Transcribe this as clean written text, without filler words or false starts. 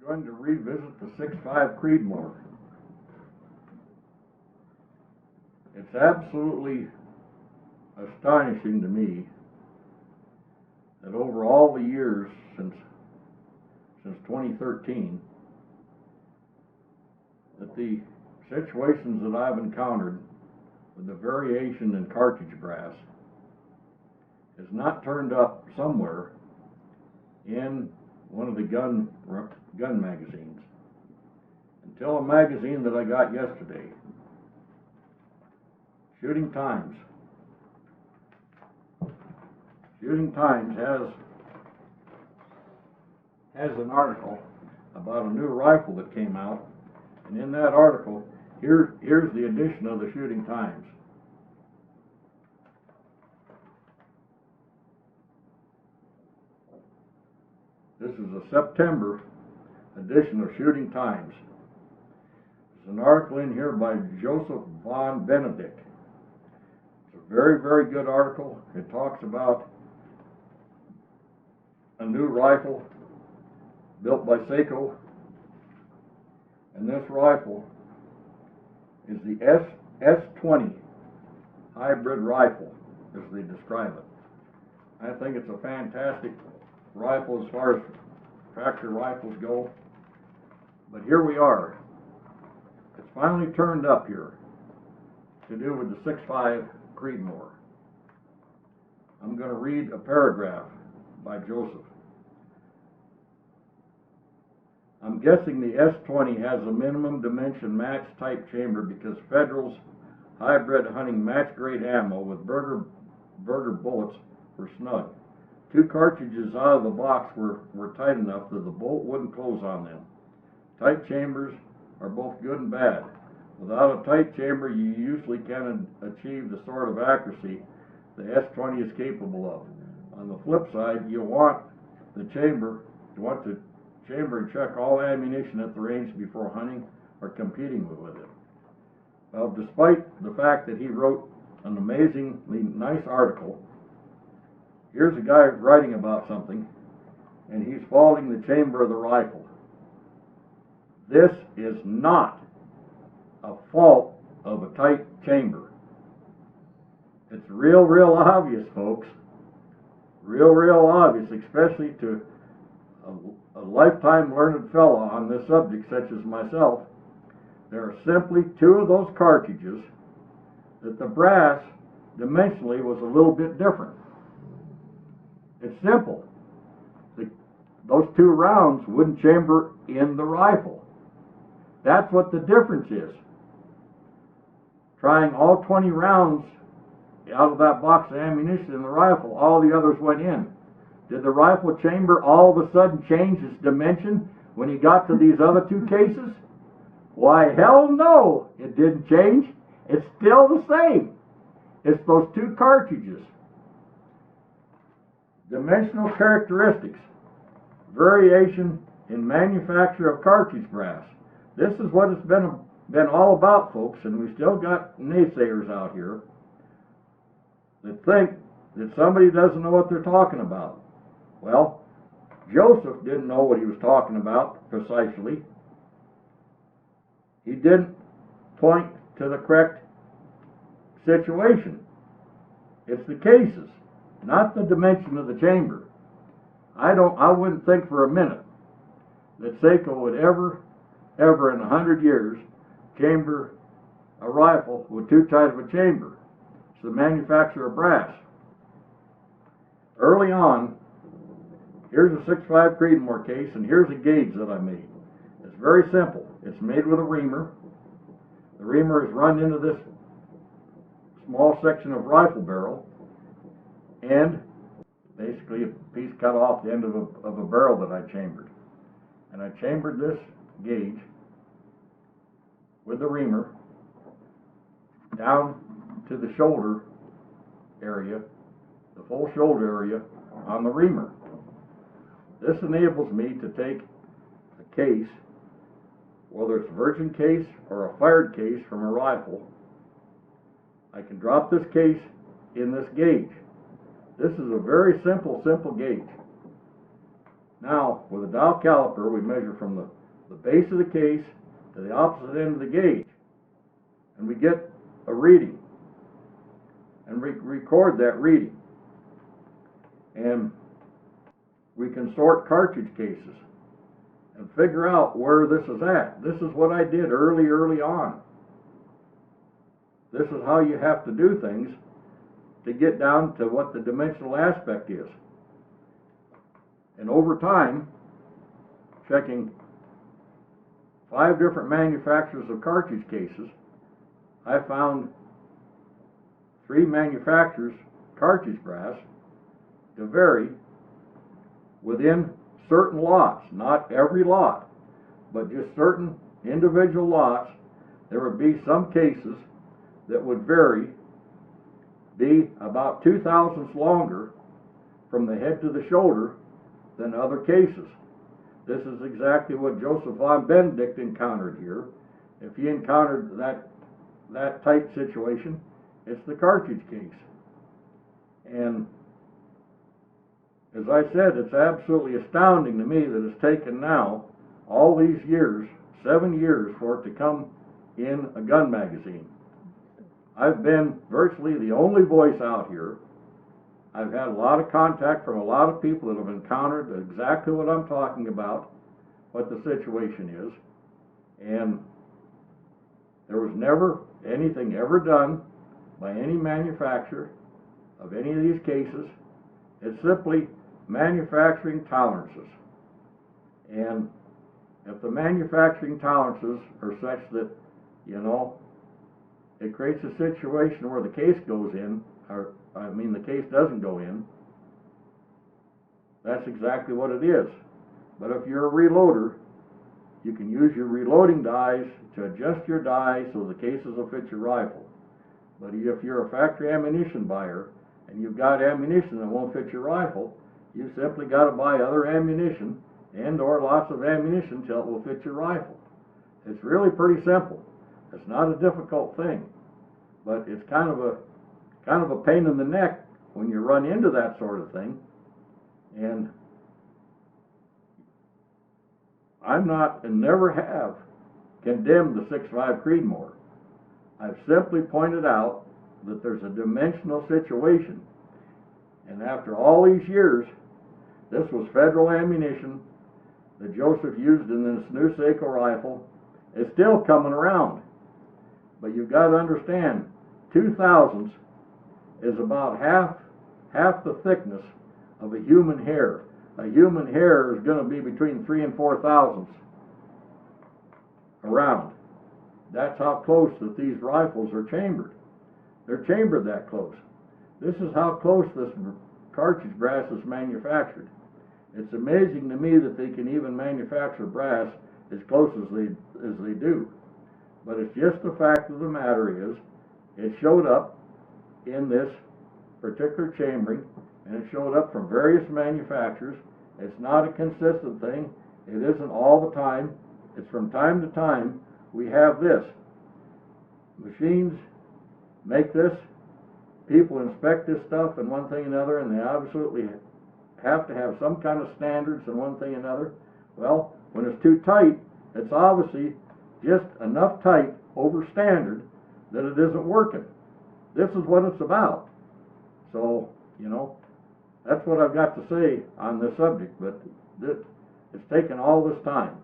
We're going to revisit the 6.5 Creedmoor. It's absolutely astonishing to me that over all the years since 2013, that the situations that I've encountered with the variation in cartridge brass has not turned up somewhere in one of the gun magazines until a magazine that I got yesterday, Shooting Times. Shooting Times has an article about a new rifle that came out, and in that article, here's the edition of the Shooting Times. This is a September edition of Shooting Times. There's an article in here by Joseph von Benedict. It's a very, very good article. It talks about a new rifle built by Seiko, and this rifle is the S20 hybrid rifle, as they describe it. I think it's a fantastic rifle as far as tractor rifles go, but here we are. It's finally turned up here to do with the 6.5 Creedmoor. I'm going to read a paragraph by Joseph. I'm guessing the S20 has a minimum dimension match type chamber because Federal's hybrid hunting match grade ammo with Berger bullets were snug. 2 cartridges out of the box were tight enough that the bolt wouldn't close on them. Tight chambers are both good and bad. Without a tight chamber, you usually can't achieve the sort of accuracy the S20 is capable of. On the flip side, you want to chamber and check all ammunition at the range before hunting or competing with it. Well, despite the fact that he wrote an amazingly nice article, here's a guy writing about something, and he's faulting the chamber of the rifle. This is not a fault of a tight chamber. It's real obvious, folks. Real obvious, especially to a lifetime learned fella on this subject such as myself. There are simply 2 of those cartridges that the brass dimensionally was a little bit different. It's simple. Those 2 rounds wouldn't chamber in the rifle. That's what the difference is. Trying all 20 rounds out of that box of ammunition in the rifle, all the others went in. Did the rifle chamber all of a sudden change its dimension when he got to these other 2 cases? Why, hell no, it didn't change. It's still the same. It's those 2 cartridges. Dimensional characteristics. Variation in manufacture of cartridge brass. This is what it's been all about, folks, and we still got naysayers out here that think that somebody doesn't know what they're talking about. Well, Joseph didn't know what he was talking about precisely. He didn't point to the correct situation. It's the cases, not the dimension of the chamber. I wouldn't think for a minute that Seiko would ever in 100 years chamber a rifle with too tight of a chamber. It's the manufacturer of brass. Early on, here's a 6.5 Creedmoor case, and here's a gauge that I made. It's very simple. It's made with a reamer. The reamer is run into this small section of rifle barrel, and basically a piece cut off the end of a barrel that I chambered. And I chambered this gauge with the reamer down to the shoulder area, the full shoulder area on the reamer. This enables me to take a case, whether it's a virgin case or a fired case from a rifle. I can drop this case in this gauge. This is a very simple gauge. Now, with a dial caliper, we measure from the base of the case to the opposite end of the gauge, and we get a reading, and we record that reading. And we can sort cartridge cases and figure out where this is at. This is what I did early on. This is how you have to do things to get down to what the dimensional aspect is. And over time, checking 5 different manufacturers of cartridge cases, I found 3 manufacturers' cartridge brass to vary within certain lots, not every lot, but just certain individual lots. There would be some cases that would be about 2 thousandths longer from the head to the shoulder than other cases. This is exactly what Joseph von Benedict encountered here. If he encountered that type situation, it's the cartridge case. And as I said, it's absolutely astounding to me that it's taken now all these years, 7 years, for it to come in a gun magazine. I've been virtually the only voice out here. I've had a lot of contact from a lot of people that have encountered exactly what I'm talking about, what the situation is, and there was never anything ever done by any manufacturer of any of these cases. It's simply manufacturing tolerances. And if the manufacturing tolerances are such that, it creates a situation where the case goes in, the case doesn't go in, that's exactly what it is. But if you're a reloader, you can use your reloading dies to adjust your die so the cases will fit your rifle. But if you're a factory ammunition buyer and you've got ammunition that won't fit your rifle, you simply got to buy other ammunition and/or lots of ammunition till it will fit your rifle. It's really pretty simple. It's not a difficult thing, but it's kind of a pain in the neck when you run into that sort of thing. And I'm not and never have condemned the 6.5 Creedmoor. I've simply pointed out that there's a dimensional situation. And after all these years, this was federal ammunition that Joseph used in this new Seiko rifle. It's still coming around. But you've got to understand, 2 thousandths is about half the thickness of a human hair. A human hair is going to be between 3 and 4 thousandths around. That's how close that these rifles are chambered. They're chambered that close. This is how close this cartridge brass is manufactured. It's amazing to me that they can even manufacture brass as close as they do. But it's just the fact of the matter is, it showed up in this particular chambering, and it showed up from various manufacturers. It's not a consistent thing. It isn't all the time. It's from time to time we have this. Machines make this, people inspect this stuff and one thing and another, and they absolutely have to have some kind of standards and one thing and another. Well, when it's too tight, it's obviously just enough tight over standard that it isn't working. This is what it's about. So, that's what I've got to say on this subject, but it's taken all this time.